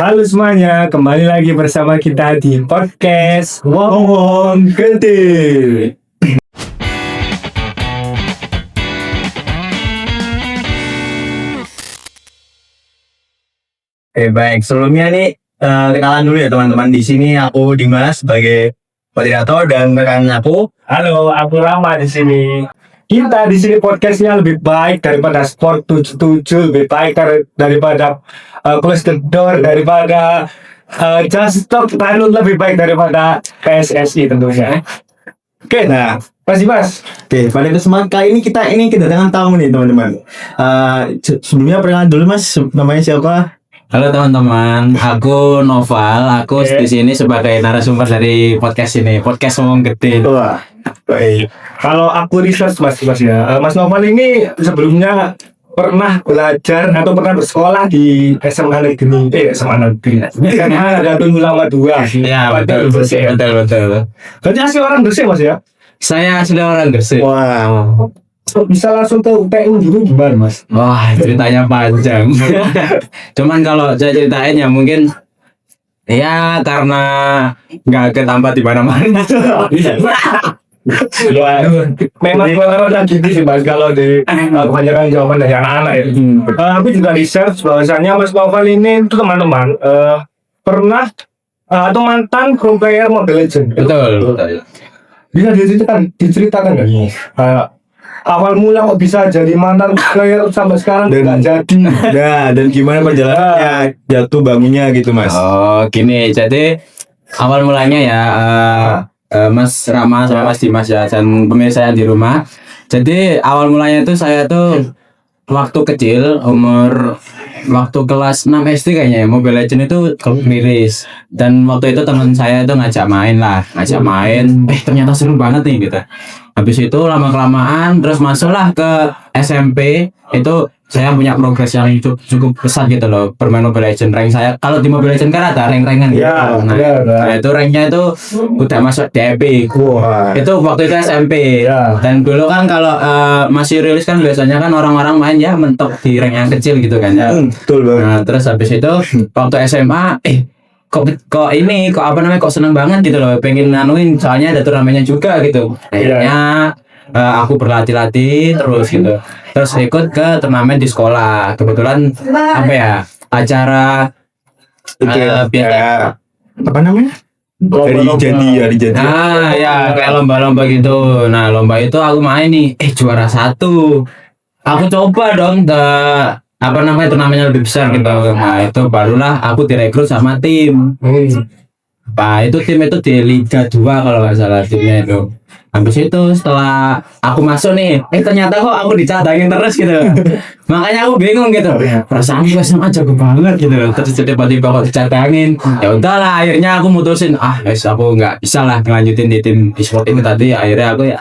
Halo semuanya, kembali lagi bersama kita di podcast Wong Gede. Baik. Sebelumnya nih kenalan dulu ya teman-teman. Di sini aku Dimas sebagai moderator dan rekan aku. Halo, aku Rama di sini. Kita di sini podcastnya lebih baik daripada Sport 77, lebih baik daripada Close the Door, daripada Just Stop Thailand, lebih baik daripada PSSI tentunya. Oke, Nah, Mas. oke, pada kesempatan kali ini kita kedatangan tamu nih teman-teman. Sebelumnya perkenalan dulu Mas, namanya siapa? Halo teman-teman, aku Noval. Aku Oke. di sini sebagai narasumber dari podcast ini, podcast Wong Gede. Wah, baik. Kalau aku research Mas ya, Mas Noval ini sebelumnya pernah belajar atau pernah bersekolah di SMA Negeri, SMA Nadatul Ulama 2. Ya, betul. Berarti asli orang Gresik Mas ya? Saya asli orang Gresik. Wow. Bisa langsung ke UTU gitu gimana Mas? Wah, ceritanya panjang. Cuman kalau saya ceritain ya mungkin ya karena nggak ketampak di mana-mana. Ya, memang orang gitu sih Mas kalau di kebanyakan jawaban dari anak-anak ya. Aku juga research bahwasannya Mas Noval ini tuh teman-teman pernah atau mantan pro player Mobile Legends. Betul. Bisa diceritakan nggak nih? Awal mula kok bisa jadi mantan player sampai sekarang nggak jadi. Nah, dan gimana perjalanannya jatuh bangunnya gitu Mas? Oh, gini. Jadi awal mulanya ya Mas Rama sama Mas Dimas ya dan pemirsa yang di rumah. Jadi awal mulanya itu saya tuh waktu kecil waktu kelas 6 SD kayaknya ya, Mobile Legends itu miris. Dan waktu itu teman saya itu ngajak main. Ternyata seru banget nih gitu. Habis itu lama-kelamaan terus masuklah ke SMP. Itu saya punya progres yang cukup besar gitu loh bermain Mobile Legends. Rank saya kalau di Mobile Legends kan ada rank-rankan gitu. Ya, Nah, itu ranknya itu udah masuk di Epic. Wah. Itu waktu itu SMP. Ya. Dan dulu kan kalau masih rilis kan biasanya kan orang-orang main ya mentok di rank yang kecil gitu kan ya. Betul banget. Nah, terus habis itu waktu SMA kok seneng banget gitu loh, pengen nganuin soalnya ada turnamennya juga gitu. Akhirnya aku berlatih-latih terus gitu. Terus ikut ke turnamen di sekolah. Kebetulan acara Kayak apa namanya? Hari jadi. Nah, ya kayak lomba-lomba gitu. Nah, lomba itu aku main nih, juara 1. Aku coba dong turnamennya lebih besar gitu. Nah, itu barulah aku direkrut sama tim. Tim itu di Liga 2 kalau nggak salah timnya itu. Habis itu setelah aku masuk nih, ternyata kok aku dicadangin terus gitu. Makanya aku bingung gitu. Perasaan gue SMA jago banget gitu. Terus tiba-tiba kok dicadangin. Ya udahlah, akhirnya aku mutusin, aku nggak bisa lah ngelanjutin di tim e-sport ini tadi. Akhirnya aku ya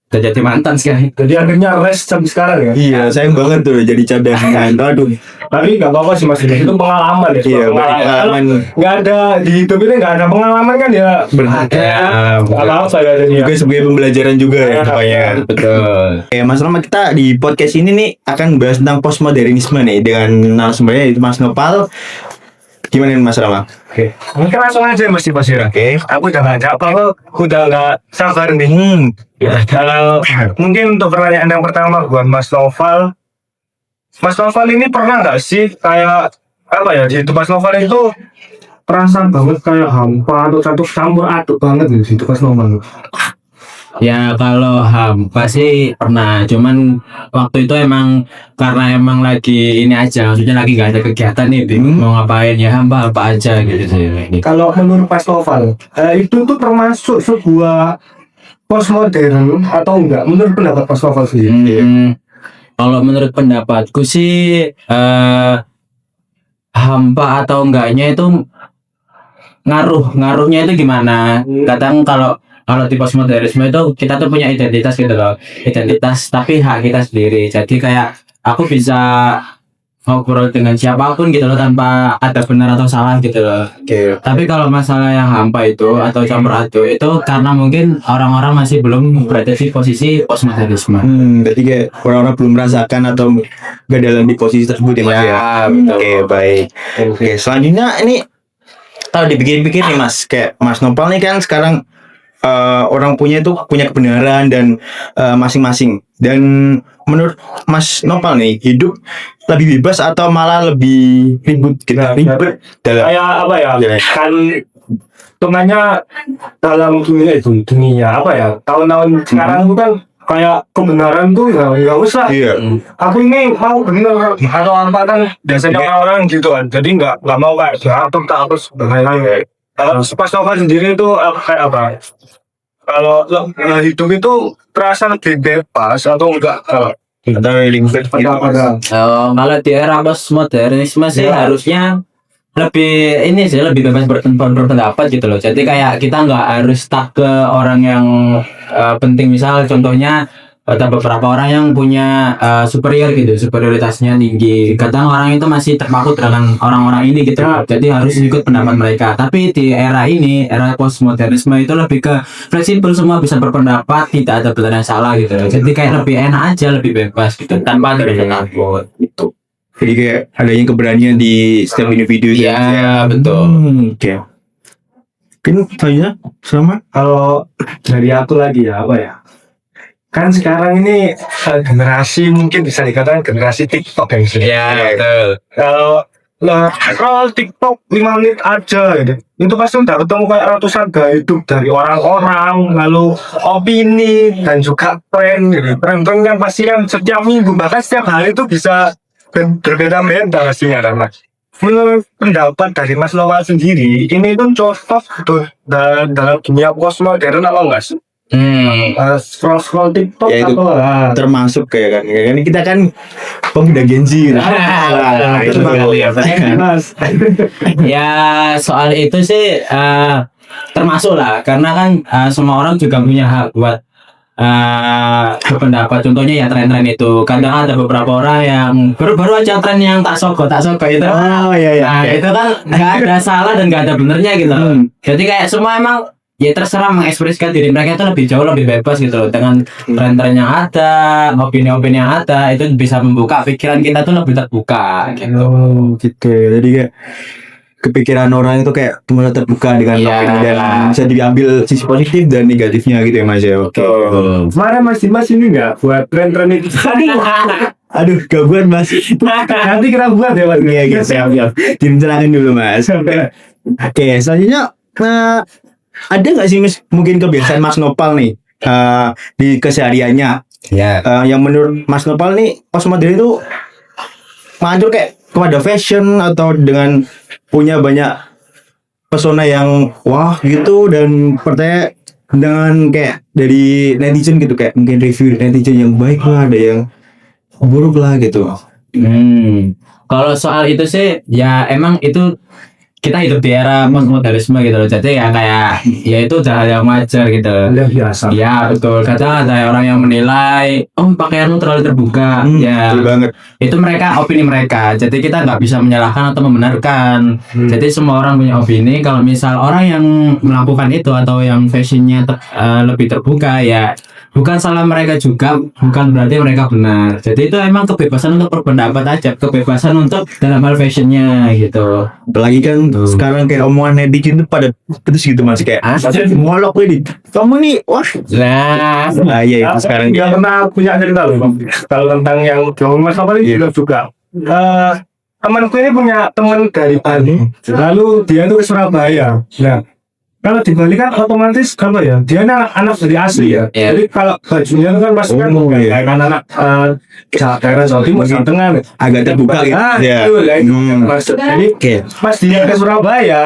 udah jadi mantan sekarang. Jadi akhirnya rest sampai sekarang ya? Iya, sayang banget tuh jadi cadangan. Aduh. Tapi nggak apa-apa sih Mas, itu pengalaman ya. Iya, Kalau nggak ada di hidup ini nggak ada pengalaman kan ya berharga. Apa ya ada Juga sebagai pembelajaran juga ya pokoknya. Betul. Oke, Mas Rama, kita di podcast ini nih akan bahas tentang postmodernisme nih dengan narasumbernya itu Mas Nopal. Gimana nih Mas Rama? Oke, mungkin langsung aja Mas Dimas ya. Oke. Aku udah nggak sabar nih. Kalau mungkin untuk pertanyaan yang pertama buat Mas Noval ini pernah nggak sih kayak di hidup Mas Noval itu perasaan banget kayak hampa atau campur aduk banget di hidup Mas Noval? Ya kalau hampa sih pernah, cuman waktu itu karena emang lagi ini aja, maksudnya lagi gak ada kegiatan nih, bingung mau ngapain ya hampa aja gitu sih. Kalau menurut Mas Noval, itu tuh termasuk sebuah postmodern atau enggak? Menurut pendapat Mas Noval sih? Kalau menurut pendapatku sih hampa atau enggaknya itu ngaruhnya itu gimana? Kadang kalau di postmodernisme itu kita tuh punya identitas gitu loh, tapi hak kita sendiri. Jadi kayak aku bisa ngobrol dengan siapapun gitu loh tanpa ada benar atau salah gitu loh. Oke. Tapi kalau masalah yang hampa itu atau campur aduk itu karena mungkin orang-orang masih belum berada di posisi postmodernisme. Berarti kayak orang-orang belum merasakan atau gak dalam di posisi tersebut ya Mas ya. Betul. Oke, baik. Oke, selanjutnya ini kalau dipikir-pikir nih Mas, kayak Mas Nopal nih kan sekarang orang punya kebenaran dan masing-masing. Dan menurut Mas Nopal nih, hidup lebih bebas atau malah lebih ribut gitu? Ribet dalam Kayak apa ya? Iya. Kan hitungannya dalam dunia apa ya? Tahun-tahun sekarang itu kan kayak kebenaran tuh nggak usah. Iya. Aku ini mau bener atau apa kan biasanya orang-orang gitu kan. Jadi nggak mau kayak diatur tak harus sebagainya. Kalau pas Nova sendiri itu kayak apa? Kalau hidup itu terasa lebih bebas atau enggak? Atau limited gitu. Kalau di era postmodernisme sih Ya. harusnya lebih bebas berpendapat gitu loh. Jadi kayak kita nggak harus stuck ke orang yang penting. Misal contohnya ada beberapa orang yang punya superioritasnya tinggi. Kadang orang itu masih terpaku dengan orang-orang ini gitu. Jadi harus ikut pendapat mereka. Tapi di era ini, era postmodernisme itu lebih ke fleksibel, semua bisa berpendapat, tidak ada benar dan salah gitu loh. Jadi kayak lebih enak aja, lebih bebas gitu tanpa ada rasa takut gitu. Jadi kayak adanya keberanian di setiap individu itu. Iya, betul. Oke. Mungkin selanjutnya sama. Kalau dari aku lagi ya apa ya? Kan sekarang ini generasi mungkin bisa dikatakan generasi TikTok ya. Iya, betul. Kalau scroll TikTok 5 menit aja gitu. Itu pasti udah ketemu kayak ratusan gaya hidup dari orang-orang, lalu opini dan juga tren gitu. Tren-tren yang pasti kan setiap minggu bahkan setiap hari itu bisa berbeda-beda pastinya kan Mas. Menurut pendapat dari Mas Lowal sendiri, ini itu cocok gitu dalam dunia postmodern apa enggak sih? Scroll TikTok Ya, itu atau termasuk kayak kan. Kayak kan kita kan pemuda Gen Z gitu. Itu Mas. Ya soal itu sih termasuk lah, karena kan semua orang juga punya hak buat berpendapat. Contohnya ya tren-tren itu, kadang ada beberapa orang yang baru aja tren yang tak soko itu. Oh iya. Nah itu kan nggak ada salah dan nggak ada benernya gitu. Jadi kayak semua emang ya terserah mengekspresikan diri mereka itu lebih jauh lebih bebas gitu loh, dengan tren-tren yang ada, opini-opini yang ada, itu bisa membuka pikiran kita tuh lebih terbuka gitu. Oh gitu. Jadi kayak kepikiran orang itu kayak mulai terbuka dengan Iya. opini dan bisa diambil sisi positif dan negatifnya gitu ya Mas ya. Oke. Mana Mas ini enggak buat tren-tren itu? Aduh, gak buat Mas. Nanti kita buat ya Mas. Iya, siap. Direncanakan dulu Mas. Oke, selanjutnya ada nggak sih Mas mungkin kebiasaan Mas Nopal nih di kesehariannya Ya. yang menurut Mas Nopal nih postmodern itu mengatur kayak kepada fashion atau dengan punya banyak pesona yang wah gitu, dan percaya dengan kayak dari netizen gitu, kayak mungkin review netizen yang baik lah, ada yang buruk lah gitu. Kalau soal itu sih ya emang itu kita hidup di era postmodernisme gitu loh. Jadi ya kayak ya itu udah hal yang wajar gitu. Yang biasa. Ya betul. Kadang ada orang yang menilai, oh pakaianmu terlalu terbuka. Ya Betul banget. itu mereka opini mereka. Jadi kita nggak bisa menyalahkan atau membenarkan. Jadi semua orang punya opini. Kalau misal orang yang melakukan itu atau yang fashionnya lebih terbuka, ya bukan salah mereka juga, bukan berarti mereka benar. Jadi itu emang kebebasan untuk berpendapat aja, kebebasan untuk dalam hal fashionnya gitu. Apalagi kan sekarang kayak omongan netizen tuh pada terus gitu Mas, kayak molok ini. Kamu nih wah. Nah iya itu sekarang Nggak pernah punya cerita loh Bang. Kalau tentang yang jauh Mas apa ini juga. Temanku ini punya teman dari Bali, lalu dia tuh ke Surabaya. Nah, kalau di Bali kan otomatis kalau ya dia anak dari asli ya. Iya. Jadi kalau bajunya itu kan pasti kan kayak anak daerah Jawa Timur, Jawa Tengah. agak terbuka gitu. Ya. Itu lah itu maksud. Jadi Oke. pas dia ke Surabaya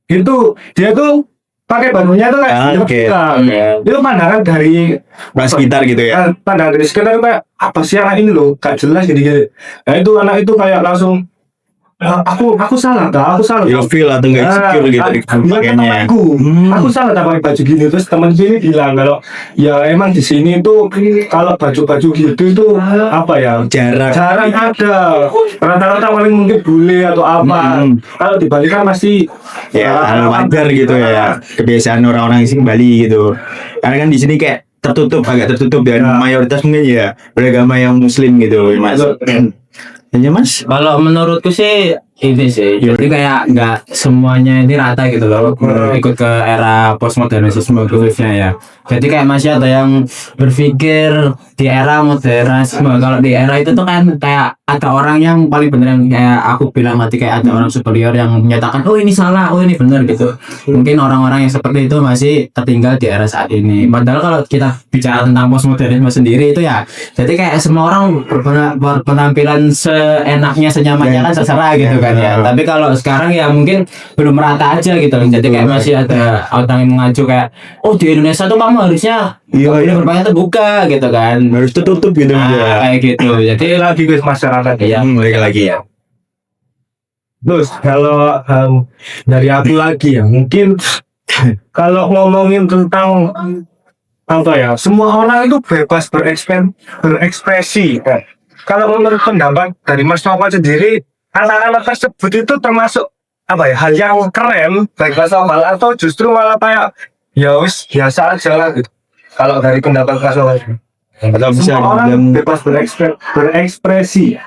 itu dia tuh pakai bajunya tuh kayak Oke. terbuka. Itu pandangan dari Orang sekitar gitu ya. pandangan dari sekitar kayak apa sih anak ini loh gak jelas gini. Nah itu anak itu kayak langsung aku salah tak? Aku salah. Ilfil atau enggak insecure gitu pakainya. Aku salah tak pakai baju gini, terus teman sini bilang kalau ya emang di sini tuh kalau baju-baju gitu itu apa ya, jarang ada, rata-rata paling mungkin bule atau apa. Kalau di Bali kan masih Ya hal wajar gitu ya, kebiasaan orang-orang di Bali gitu. Karena kan di sini kayak agak tertutup dan mayoritas mungkin ya beragama yang muslim gitu mas. Ya mas. Kalau menurutku sih ini sih, jadi kayak nggak semuanya ini rata gitu loh, ikut ke era postmodernisme khususnya ya. Jadi kayak masih ada yang berpikir di era modernisme. Kalau di era itu tuh kan kayak ada orang yang paling bener, yang kayak aku bilang tadi, kayak ada orang superior yang menyatakan oh ini salah, oh ini benar gitu. Mungkin orang-orang yang seperti itu masih tertinggal di era saat ini. Padahal kalau kita bicara tentang postmodernisme sendiri itu ya, jadi kayak semua orang berpenampilan seenaknya, senyamannya kan terserah gitu kan ya. Tapi kalau sekarang ya mungkin belum merata aja gitu loh. Jadi kayak masih ada orang yang mengacu kayak oh di Indonesia tuh kamu harusnya ini berpakaian terbuka gitu kan, Harus tertutup gitu aja. kayak gitu. Jadi lagi guys masyarakat ya Mereka lagi ya. Terus kalau dari aku lagi ya, mungkin kalau ngomongin tentang apa ya, semua orang itu bebas berekspresi kan. Kalau menurut pendapat dari Mas Nova sendiri, anak-anak tersebut itu termasuk apa ya, hal yang keren baik Mas Nova, atau justru malah kayak ya wis biasa aja lah gitu. Kalau dari pendapat Mas Nova, Atau bisa semua orang dibilang- bebas berekspresi.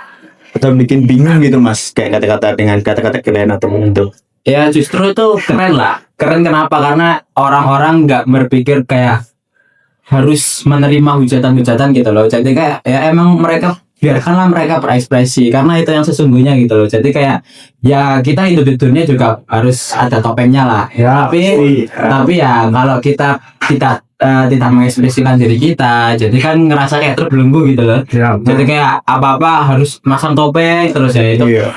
atau bikin bingung gitu mas, kayak kata-kata dengan kata-kata kalian atau itu. ya justru itu keren lah. Keren kenapa? Karena orang-orang nggak berpikir kayak harus menerima hujatan-hujatan gitu loh. Jadi kayak ya emang mereka biarkanlah mereka berekspresi, karena itu yang sesungguhnya gitu loh. Jadi kayak ya kita hidup di dunia juga harus ada topengnya lah. Ya, Tapi ya kalau kita tidak mengekspresikan diri kita, jadi kan ngerasa kayak terbelenggu gitu loh. ya, Jadi kayak apa-apa harus masang topeng terus ya itu. Iya.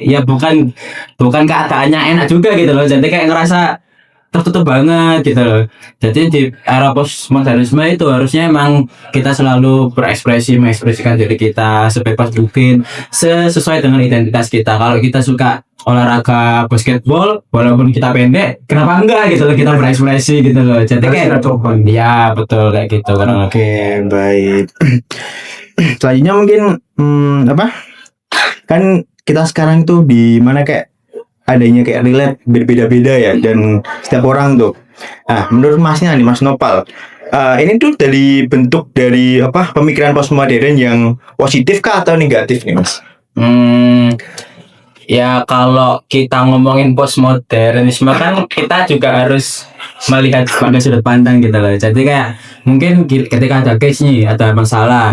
Ya bukan keadaannya enak juga gitu loh. Jadi kayak ngerasa tertutup banget gitu loh. Jadi di era postmodernisme itu harusnya emang kita selalu mengekspresikan diri kita sebebas mungkin, sesuai dengan identitas kita. Kalau kita suka olahraga basketball, walaupun kita pendek, kenapa enggak gitu loh, kita berekspresi gitu loh. Jadi kayak ya betul kayak gitu kurang lebih. Oke, baik. Selanjutnya mungkin apa? Kan kita sekarang tuh di mana kayak adanya kayak relate berbeda-beda ya, dan setiap orang tuh. Nah, menurut Masnya nih, Mas Nopal, ini tuh dari bentuk dari apa pemikiran postmodern yang positif kah atau negatif nih, Mas? Ya kalau kita ngomongin postmodernisme kan kita juga harus melihat pada sudut pandang gitu loh. Jadi kayak mungkin ketika ada case nih, ada masalah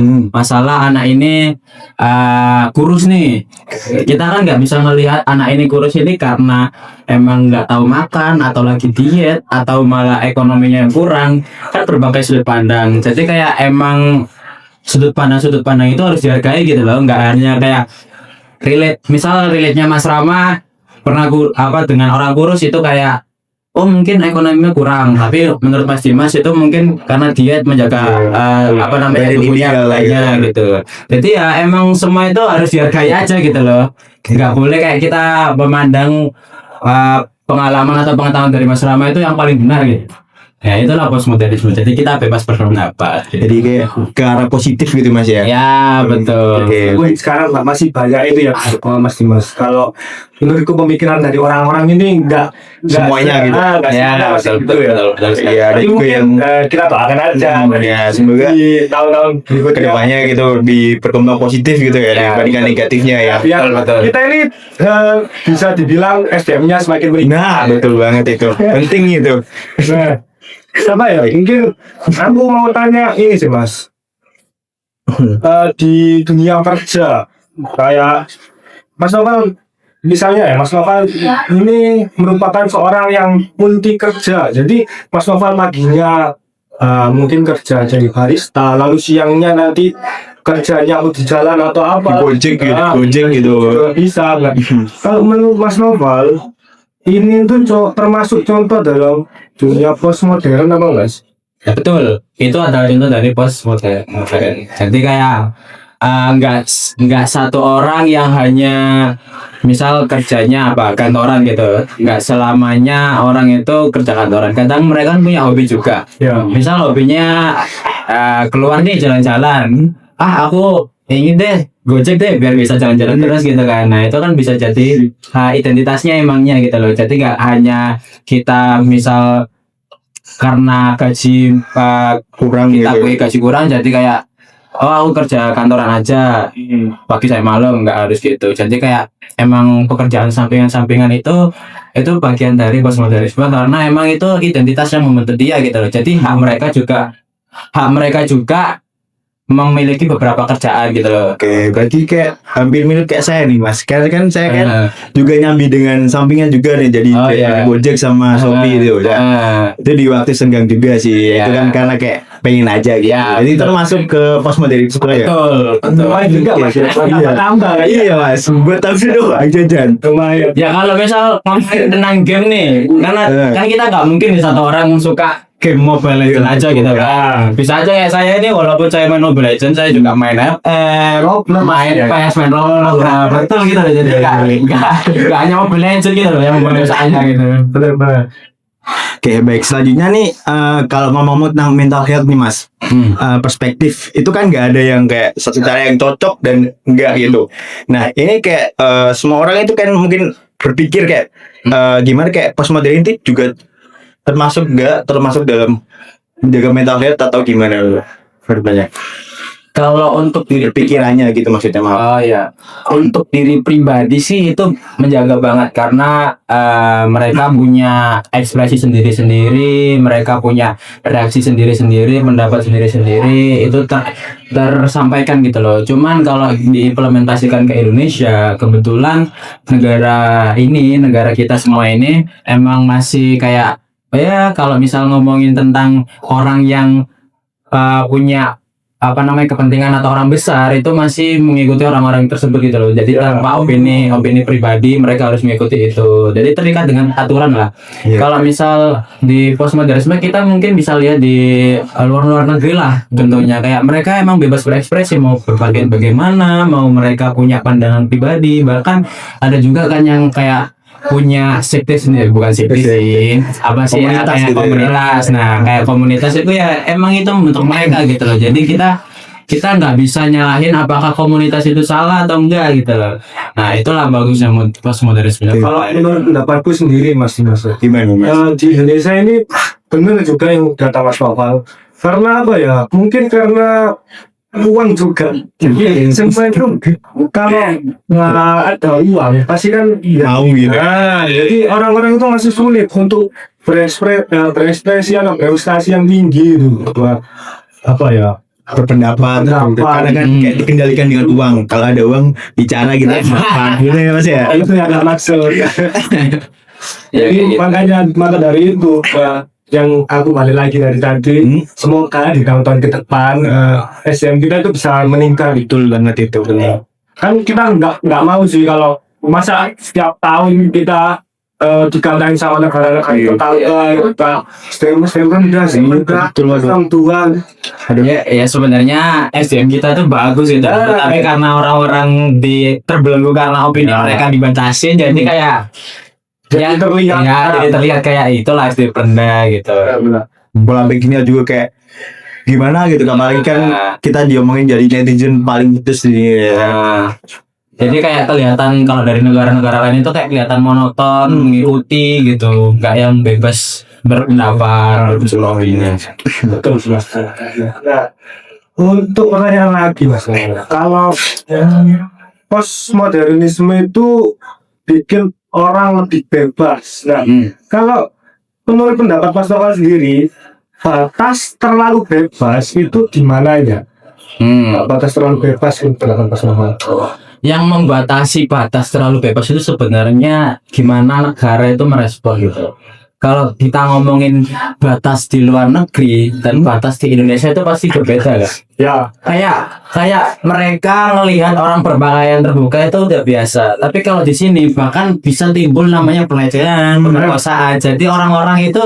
anak ini kurus nih, kita kan nggak bisa melihat anak ini kurus ini karena emang nggak tahu makan atau lagi diet atau malah ekonominya yang kurang. Kan berbagai sudut pandang. Jadi kayak emang sudut pandang itu harus dihargai gitu loh. Nggak hanya kayak relate-nya Mas Rama pernah dengan orang kurus itu kayak oh mungkin ekonominya kurang, tapi menurut Mas Dimas itu mungkin karena diet menjaga tubuhnya lainnya gitu. Jadi ya emang semua itu harus dihargai aja gitu loh. Nggak boleh kayak kita memandang pengalaman atau pengetahuan dari Mas Rama itu yang paling benar gitu. Ya itulah postmodernisme. Jadi kita bebas berpendapat. Jadi kayak ke arah positif gitu, Mas ya. Ya betul. Oke. Wih, sekarang masih banyak itu ya Mas Dimas. Kalau menurutku pemikiran dari orang-orang ini enggak Semuanya gitu. Enggak Ya semuanya masih betul gitu ya. betul. Iya, ada Tapi juga mungkin yang kita doakan aja ya semoga di tahun-tahun berikutnya. kedepannya gitu berkembang positif gitu ya, dibandingkan negatifnya ya. Ya, Betul. kita ini bisa dibilang SDM-nya semakin meningkat. Nah, betul banget itu. Penting itu. Nah, apa ya? Mungkin aku mau tanya ini sih Mas. Di dunia kerja kayak Mas Novel, misalnya ya Mas Novel ini merupakan seorang yang multi kerja. Jadi Mas Novel paginya mungkin kerja jadi barista, lalu siangnya nanti kerjanya di jalan atau apa? Gojek gitu, Gojek gitu. Juga bisa nggak? Kalau menurut Mas Novel ini tuh termasuk contoh dalam dunia postmodern apa Mas? Ya betul, itu adalah contoh dari postmodern. Jadi kayak nggak satu orang yang hanya misal kerjanya apa kantoran gitu, nggak selamanya orang itu kerja kantoran, kadang mereka kan punya hobi juga. Ya. Misal hobinya keluar nih jalan-jalan, aku ingin deh Gojek deh biar bisa jalan-jalan terus gitu kan. Nah itu kan bisa jadi identitasnya emangnya gitu loh. Jadi nggak hanya kita misal karena gaji Kurang kita gitu. akui gaji kurang jadi kayak aku kerja kantoran aja pagi sampai malam, nggak harus gitu. Jadi kayak emang pekerjaan sampingan itu bagian dari postmodernisme karena emang itu identitas yang membentuk dia gitu loh. Jadi hak mereka juga memiliki beberapa kerjaan gitu loh. Oke, berarti kayak hampir mirip kayak saya nih Mas. Karena kan saya kan Eh, juga nyambi dengan sampingan juga nih, jadi Oh, kayak iya. Gojek sama Shopee itu ya. Itu di waktu senggang juga sih. Iya. Itu kan karena kayak pengen aja gitu. Iya, Jadi betul. termasuk ke postmodernisme ya. betul, betul. Lumayan juga mas ya. Iya. Tambah kan. Iya Mas, buat tahu doang jajan. Lumayan. Ya kalau misal ngomongin tentang game nih, karena kan kita nggak mungkin nih satu orang suka game Mobile Legends aja gitu kan. Bisa aja kayak saya ini walaupun saya main Mobile Legends, saya juga main main PS, main Roblox, betul gitu loh. Jadi nggak hanya Mobile Legends gitu loh yang membuat saya gitu. Benar-benar. Oke, baik. Selanjutnya nih, kalau ngomong tentang mental health nih Mas, perspektif itu kan nggak ada yang kayak satu cara yang cocok dan enggak gitu. Nah, ini kayak semua orang itu kan mungkin berpikir kayak gimana kayak postmodern itu juga termasuk dalam menjaga mental health atau gimana berbanyak Kalau untuk diri pikirannya gitu maksudnya, maaf. Oh ya, untuk diri pribadi sih itu menjaga banget karena mereka punya ekspresi sendiri-sendiri, mereka punya reaksi sendiri-sendiri, pendapat sendiri-sendiri, itu tersampaikan gitu loh. Cuman kalau diimplementasikan ke Indonesia, kebetulan negara kita semua ini emang masih kayak ya kalau misal ngomongin tentang orang yang punya kepentingan atau orang besar itu masih mengikuti orang-orang tersebut gitu loh. Jadi tanpa opini pribadi mereka harus mengikuti itu. Jadi terikat dengan aturan lah. Iya. Kalau misal di postmodernisme kita mungkin bisa lihat di luar negeri lah contohnya, kayak mereka emang bebas berekspresi mau berpakaian bagaimana, mau mereka punya pandangan pribadi, bahkan ada juga kan yang kayak punya sekte sendiri, bukan sekte sih, apa sih ya, Komunitas kayak gitu ya. komunitas. Nah kayak komunitas itu ya emang itu untuk mereka gitu loh. Jadi kita nggak bisa nyalahin apakah komunitas itu salah atau enggak gitu loh. Nah itulah bagusnya postmodernisme. Kalau menurut pendapatku sendiri mas. Gimana Mas? Di Indonesia ini benar juga yang kata Mas Noval. Karena apa ya? Mungkin karena uang juga. Jadi semua itu kalau nggak ada uang pasti kan Mau gitu. Nah, jadi orang-orang itu masih sulit untuk berekspresi atau berprestasi yang tinggi itu. Buat apa ya? Berpendapat karena kan kayak dikendalikan dengan uang. Kalau ada uang bicara gitu apa gitu ya Mas ya. Itu yang agak maksud. Ya, Jadi gitu. maka dari itu yang aku balik lagi dari tadi, semoga di tahun-tahun ke depan SDM kita itu bisa meningkat. Betul banget itu. Kan kita nggak mau sih kalau masa setiap tahun kita dikatain sama negara-negara itu kita SDM rendah sih, Betul, waduh. orang tua. Ya sebenarnya SDM kita tuh bagus gitu, tapi karena orang-orang terbelenggu karena opini mereka dibatasin, jadi kayak Jadi terlihat. jadi terlihat kayak itulah SDM rendah gitu. Bola begini juga kayak gimana gitu, apalagi kan kita diomongin jadi netizen paling putus di Jadi kayak kelihatan kalau dari negara-negara lain itu kayak kelihatan monoton, mengikuti gitu, nggak yang bebas berpendapat gitu sebagainya. Betul mas. Nah, untuk pertanyaan lagi mas, kalau postmodernisme itu bikin orang lebih bebas. Nah, kalau menurut pendapat Mas Noval sendiri, batas terlalu bebas itu di mana ya? Batas terlalu bebas itu pendapat Mas Noval. Yang membatasi batas terlalu bebas itu sebenarnya gimana negara itu merespon gitu. Kalau kita ngomongin batas di luar negeri dan batas di Indonesia itu pasti berbeda kan? Ya, Kayak mereka ngelihat orang berpakaian terbuka itu udah biasa. Tapi kalau di sini bahkan bisa timbul namanya pelecehan, pemerkosaan. Jadi orang-orang itu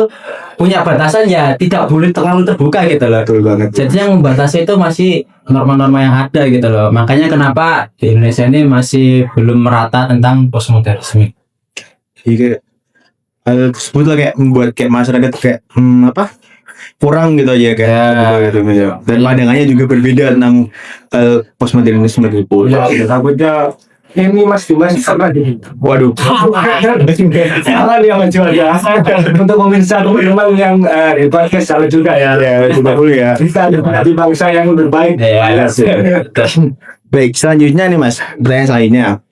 punya batasan ya tidak boleh terlalu terbuka gitu loh. Betul banget. Jadi yang membatasi itu masih norma-norma yang ada gitu loh. Makanya kenapa di Indonesia ini masih belum merata tentang postmodernisme. Jadi kayak hal tersebut lah kayak membuat kayak masyarakat kayak apa kurang gitu aja kayak gitu, gitu. Dan pandangannya juga berbeda tentang postmodernisme gitu. Ya, takutnya ini Mas Dimas sama di. Waduh. Salah dia menjual ya. Untuk pemirsa teman-teman yang di podcast salah juga ya. Ya, coba dulu ya. Kita menjadi bangsa yang lebih baik. Ya, Baik, selanjutnya nih Mas, pertanyaan selanjutnya.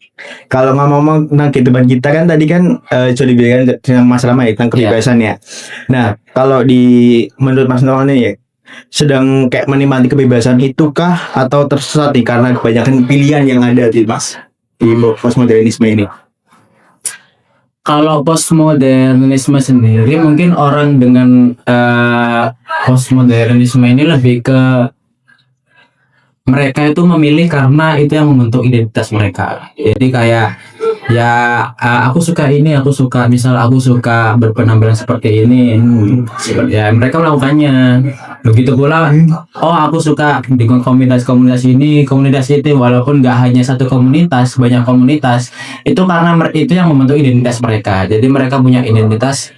Kalau ngomong tentang kehidupan kita kan tadi kan sudah dibilang tentang masalah tentang kebebasan ya. Nah, kalau menurut Mas Noel nih ya, sedang kayak menikmati kebebasan itukah atau tersesat nih karena kebanyakan pilihan yang ada di Mas di postmodernisme ini? kalau postmodernisme sendiri mungkin orang dengan postmodernisme ini lebih ke mereka itu memilih karena itu yang membentuk identitas mereka. Jadi kayak ya aku suka ini, aku suka berpenampilan seperti ini. Ya mereka melakukannya. Begitu pula aku suka di komunitas ini, komunitas itu, walaupun nggak hanya satu komunitas, banyak komunitas. Itu karena itu yang membentuk identitas mereka. Jadi mereka punya identitas,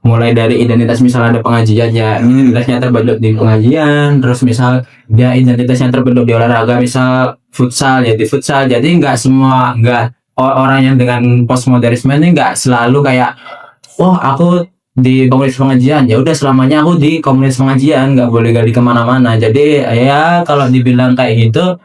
mulai dari identitas misal ada pengajian ya identitasnya terbentuk di pengajian, terus misal dia identitasnya terbentuk di olahraga misal futsal ya di futsal. Jadi nggak orang yang dengan postmodernisme ini nggak selalu kayak aku di komunitas pengajian ya udah selamanya aku di komunitas pengajian, nggak boleh gali kemana-mana. Jadi ya kalau dibilang kayak gitu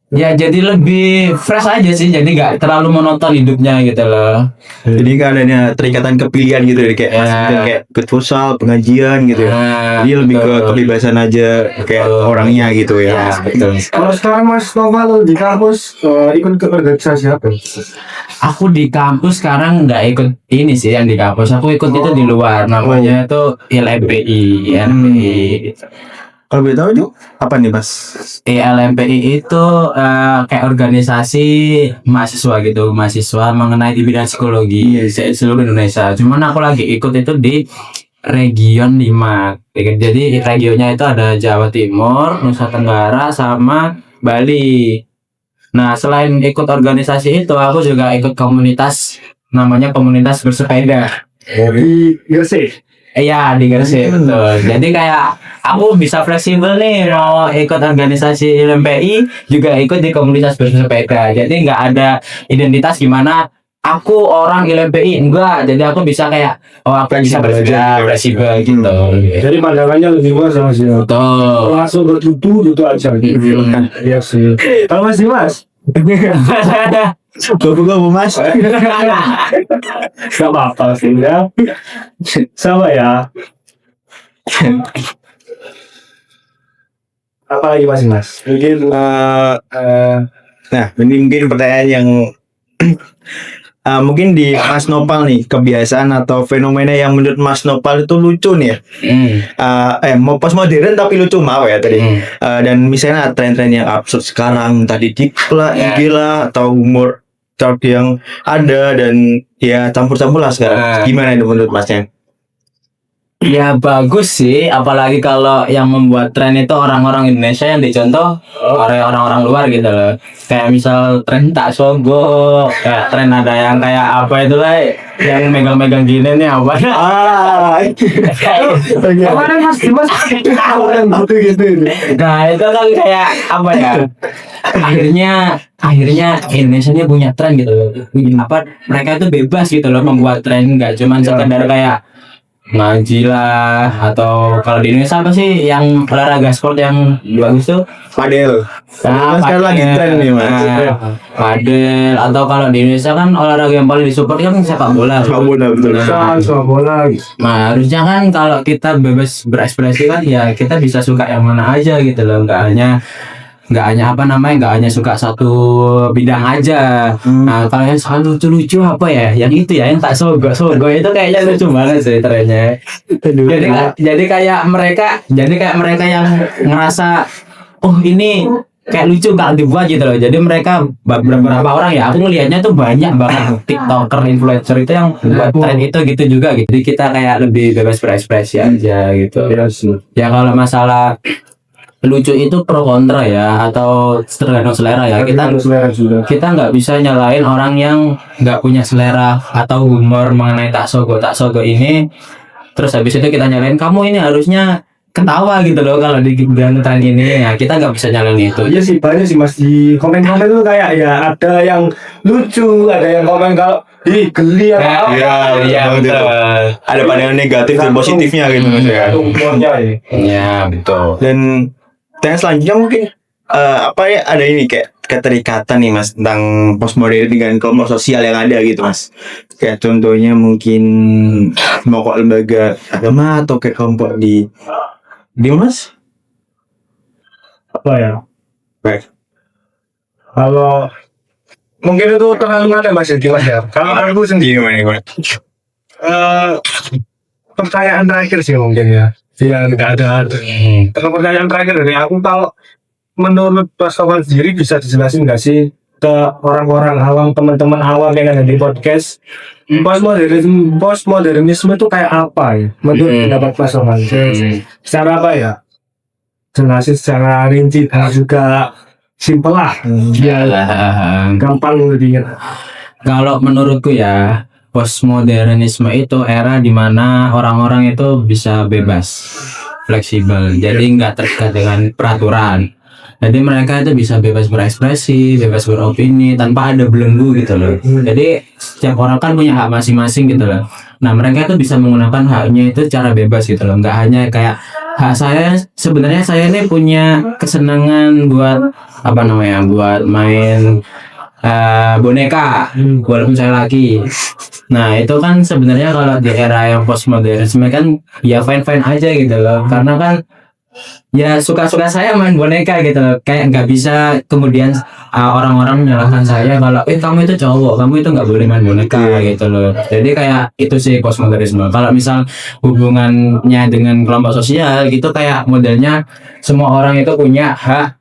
ya jadi lebih fresh aja sih, jadi nggak terlalu monoton hidupnya gitu loh. Jadi kan adanya terikatan kepilihan gitu ya, kayak kayak ikut futsal, pengajian gitu ya. Jadi lebih ke kebebasan aja kayak orangnya gitu ya. Betul. Kalau sekarang Mas Noval di kampus ikut ke organisasi apa? Aku di kampus sekarang nggak ikut ini sih yang di kampus, aku ikut itu di luar, namanya itu LMPI. Kalau boleh tahu itu apa nih Mas? LMPI itu kayak organisasi mahasiswa mengenai di bidang psikologi seluruh Indonesia. Cuman aku lagi ikut itu di region 5. Jadi regionnya itu ada Jawa Timur, Nusa Tenggara, sama Bali. Nah, selain ikut organisasi itu, aku juga ikut komunitas, namanya komunitas bersepeda. Di Gresik. Iya, di Gresik, betul. Jadi kayak aku bisa fleksibel nih, mau ikut organisasi LMPI juga ikut di komunitas bersepeda. Jadi nggak ada identitas gimana aku orang LMPI, enggak. Jadi aku bisa kayak aku bisa bersepeda fleksibel gitu. Jadi pandangannya lebih luas sama sih. Betul. Langsung bertutu gitu aja gitu. Iya sih. Kalau Mas Dimas? Gobu Mas. Gak apa-apa sih ya. Sama ya. Apa lagi Mas? Mungkin Nah, ini mungkin pertanyaan yang mungkin di Mas Nopal nih, kebiasaan atau fenomena yang menurut Mas Nopal itu lucu nih ya. Mau postmodern tapi lucu mau ya tadi. Dan misalnya tren-tren yang absurd sekarang tadi dikla, gila atau humor talk yang ada dan ya campur-campur lah sekarang. Gimana itu menurut Masnya? Ya bagus sih, apalagi kalau yang membuat tren itu orang-orang Indonesia yang dicontoh oleh orang-orang luar gitu loh. Kayak misal tren tak sogo, kayak tren ada yang kayak apa itu lah, yang megang-megang gini nih apa? kemarin Mas Dimas orang gitu. Nah itu kan kayak apa ya? Akhirnya Indonesia ini punya tren gitu loh. Apa mereka itu bebas gitu loh membuat tren, nggak cuma sekedar kayak ngaji lah, atau kalau di Indonesia apa sih yang olahraga sport yang bagus tuh? Padel. Kan sekarang lagi tren nih Mas. Padel, atau kalau di Indonesia kan olahraga yang paling disupport kan sepak bola. Sepak bola betul. Sepak bola. Nah harusnya kan kalau kita bebas berekspresi kan ya kita bisa suka yang mana aja gitu loh, nggak hanya suka satu bidang aja. Nah kalau yang selalu lucu-lucu apa ya, yang itu ya yang tak sogo itu kayaknya lucu banget sih trennya. Jadi kayak mereka yang ngerasa ini kayak lucu nggak dibuat gitu loh. Jadi mereka beberapa orang ya, aku ngelihatnya tuh banyak banget tiktoker, influencer itu yang buat tren itu gitu juga gitu. Jadi kita kayak lebih bebas berekspresi aja gitu. Iya sih. Ya kalau masalah lucu itu pro kontra ya, atau tergantung selera ya. Selera juga. Kita nggak bisa nyalain orang yang nggak punya selera atau humor mengenai tak sogo ini, terus habis itu kita nyalain kamu ini harusnya ketawa gitu loh kalau di tren ini. Ya kita nggak bisa nyalain itu. Iya sih, banyak sih Mas di komen-komen tuh kayak ya ada yang lucu, ada yang komen kalau geli apa. Iya betul. Ada pandangan negatif dan positifnya gitu Mas ya. Umurnya ya. Iya betul. Dan tanya selanjutnya mungkin apa ya, ada ini kayak keterikatan nih Mas tentang postmodern dengan kelompok sosial yang ada gitu Mas. Kayak contohnya mungkin kelompok lembaga agama atau kayak kelompok di Mas? Apa ya? Baik. Kalau mungkin itu terlalu ada Mas ya. Kalau aku sendiri Gimana? pertanyaan terakhir sih mungkin ya. Iya, nggak ada. Kalau pertanyaan terakhir dari aku, kalau menurut Mas Novel sendiri bisa dijelasin nggak sih ke orang-orang awam, teman-teman awam yang ada di podcast, postmodernisme itu kayak apa ya? Menurut pendapat Mas Novel, secara apa ya? Jelasin secara rinci dan juga simpel lah, biar gampang diingat. Kalau menurutku ya, postmodernisme itu era di mana orang-orang itu bisa bebas, fleksibel, jadi nggak terikat dengan peraturan. Jadi mereka itu bisa bebas berekspresi, bebas beropini tanpa ada belenggu gitu loh. Jadi setiap orang kan punya hak masing-masing gitu loh. Nah mereka itu bisa menggunakan haknya itu secara bebas gitu loh. Nggak hanya kayak hak saya, sebenarnya saya ini punya kesenangan buat apa namanya, buat main boneka walaupun saya laki. Nah itu kan sebenarnya kalau di era yang postmodernisme kan ya fine aja gitu loh, karena kan ya suka-suka saya main boneka gitu loh. Kayak nggak bisa kemudian orang-orang menyalahkan saya kalau kamu itu cowok, kamu itu nggak boleh main boneka gitu loh. Jadi kayak itu sih postmodernisme. Kalau misal hubungannya dengan kelompok sosial gitu, kayak modelnya semua orang itu punya hak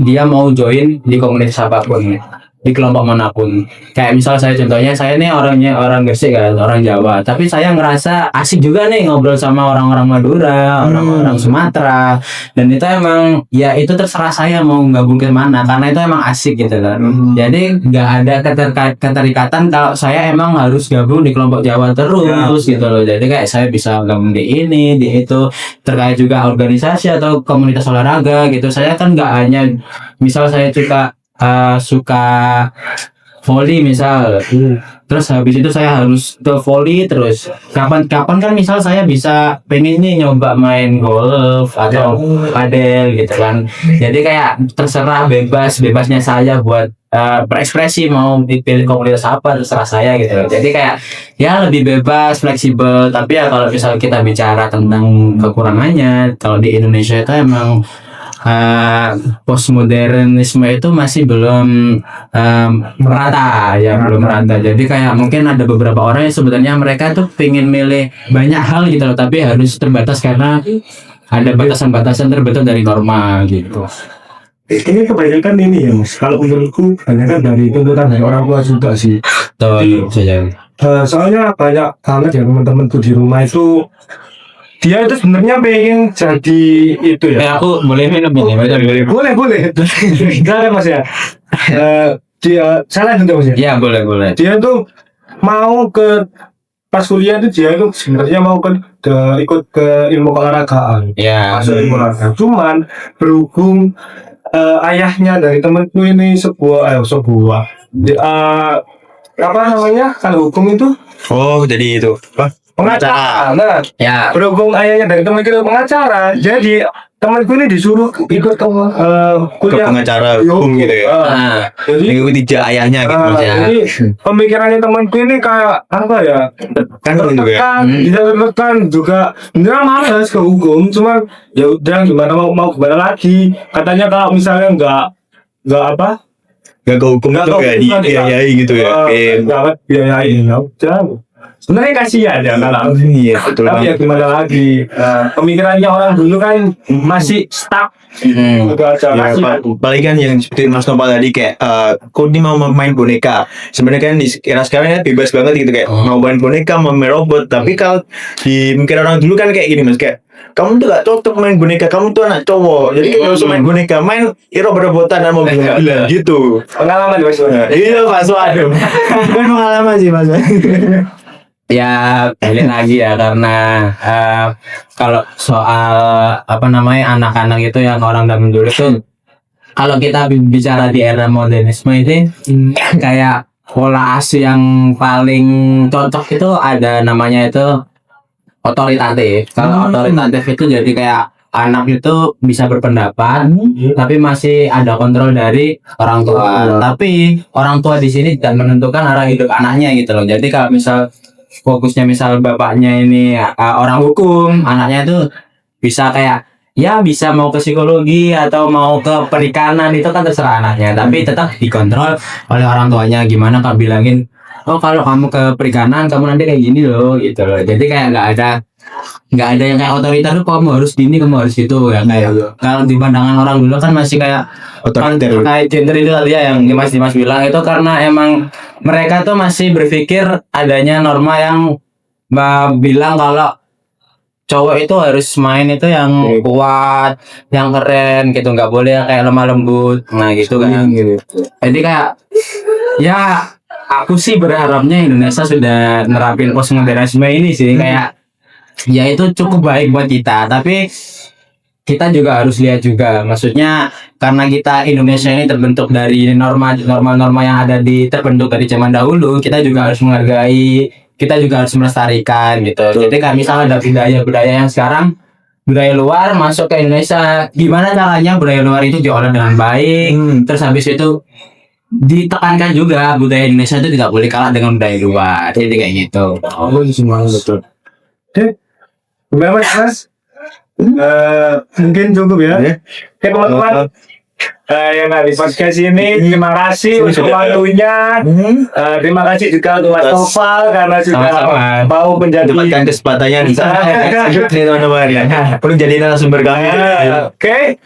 dia mau join di komunitas apapun, di kelompok manapun. Kayak misal saya contohnya, saya nih orang Gresik kan, orang Jawa, tapi saya ngerasa asik juga nih ngobrol sama orang-orang Madura, orang-orang Sumatera, dan itu emang ya itu terserah saya mau gabung ke mana, karena itu emang asik gitu kan. Jadi nggak ada keterikatan kalau saya emang harus gabung di kelompok Jawa terus gitu loh. Jadi kayak saya bisa gabung di ini, di itu. Terkait juga organisasi atau komunitas olahraga gitu, saya kan nggak hanya misal saya suka volley misal, terus habis itu saya harus ke volley terus. Kapan kan misal saya bisa pengen nih nyoba main golf atau padel gitu kan. Jadi kayak terserah, bebasnya saya buat berekspresi, mau dipilih komunitas apa terserah saya gitu. Jadi kayak ya lebih bebas, fleksibel. Tapi ya kalau misal kita bicara tentang kekurangannya, kalau di Indonesia itu emang postmodernisme itu masih belum merata ya, belum merata. Jadi kayak mungkin ada beberapa orang yang sebenarnya mereka tuh pengen milih banyak hal gitu loh, tapi harus terbatas karena ada batasan-batasan terbentuk dari norma gitu. Ini kebanyakan ini ya Mas, kalau menurutku kebanyakan dari tuntutan dari orang tua juga sih. Betul saja. Soalnya banyak banget ya teman-temanku di rumah itu, dia itu sebenarnya pengen jadi itu ya. Aku boleh minum ini? Boleh. Gak ada Mas ya. Dia salah tentu Mas ya. Ya boleh. Dia tuh mau ke pas kuliah itu, dia itu sebenarnya mau ikut ke ilmu keolahragaan. Ya. Masuk ilmu olahraga. Cuman berhubung ayahnya dari temanku ini sebuah apa namanya, kalau hukum itu jadi itu pengacara. Nah, Ya. berhubung ayahnya dari temanku itu pengacara, jadi temanku ini disuruh ikut ke ke kuliah pengacara hukum gitu ya. jadi Mengikuti jejak ayahnya gitu Mas ya. jadi pemikirannya temanku ini kayak apa ya, Kan juga ya. tertekan juga. Beneran males ke hukum, cuma ya udah gimana, mau gimana lagi. Katanya kalau misalnya nggak apa, Gak ke hukum tuh gak dibiayai gitu ya. nggak biayain, ya udah sebenarnya kasihan ya kalau Iya betul tapi ya banget. gimana lagi pemikirannya orang dulu kan masih stuck udah aja Ya, kasihan. paling kan yang seperti Mas Nopal tadi kayak kok ini mau main boneka. Sebenarnya kan di era sekarang ya bebas banget gitu kayak mau main boneka, mau main robot. Tapi kalau di mungkin orang dulu kan kayak gini Mas kayak kamu tuh gak cocok main boneka, kamu tuh anak cowok. Jadi kayak usah main boneka, main robot-robotan dan mobil-mobilan gitu. Pengalaman Mas. Iya Mas, waduh. Kan pengalaman sih Mas. Ya balik lagi ya karena kalau soal apa namanya anak-anak itu yang orang zaman dulu itu kalau kita bicara di era modernisme itu kayak pola asuh yang paling cocok itu ada namanya itu otoritatif. Kalau otoritatif itu jadi kayak anak itu bisa berpendapat tapi masih ada kontrol dari orang tua. Tapi orang tua di sini tidak menentukan arah hidup anaknya gitu loh. Jadi kalau misal fokusnya misal bapaknya ini orang hukum, anaknya itu bisa kayak ya bisa mau ke psikologi atau mau ke perikanan itu kan terserah anaknya, tapi tetap dikontrol oleh orang tuanya. Gimana kalau bilangin, oh kalau kamu ke perikanan kamu nanti kayak gini loh gitu loh. Jadi kayak nggak ada yang kayak otoriter tuh kamu harus gini kamu harus gitu ya kayak kalau di pandangan orang dulu kan masih kayak Otoriter. kayak gender itu tadi ya yang Mas bilang itu karena emang mereka tuh masih berpikir adanya norma yang bilang kalau cowok itu harus main itu yang kuat, yang keren gitu, nggak boleh yang kayak lemah lembut, nah gitu kan. Jadi kayak ya aku sih berharapnya Indonesia sudah nerapin postmodernisme ini sih kayak ya itu cukup baik buat kita, tapi kita juga harus lihat juga maksudnya karena kita Indonesia ini terbentuk dari norma-norma yang ada terbentuk dari zaman dahulu, kita juga harus menghargai, kita juga harus melestarikan gitu. Jadi kan misalnya ada budaya-budaya yang sekarang budaya luar masuk ke Indonesia, gimana caranya budaya luar itu diolah dengan baik, terus habis itu ditekankan juga budaya Indonesia itu tidak boleh kalah dengan budaya luar, jadi kayak gitu. Betul. Gimana Mas? Mungkin cukup ya. Oke teman-teman, yang ada di podcast ini terima kasih untuk waktunya. Terima kasih juga untuk Mas Noval karena sudah Sama-sama. mau menjadi Dapatkan kesempatannya di sana. Teman-teman ya. Perlu jadi narasumber kami. Oke.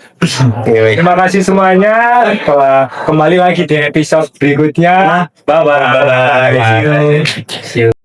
Terima kasih semuanya. Kembali lagi di episode berikutnya. Bye bye. See you.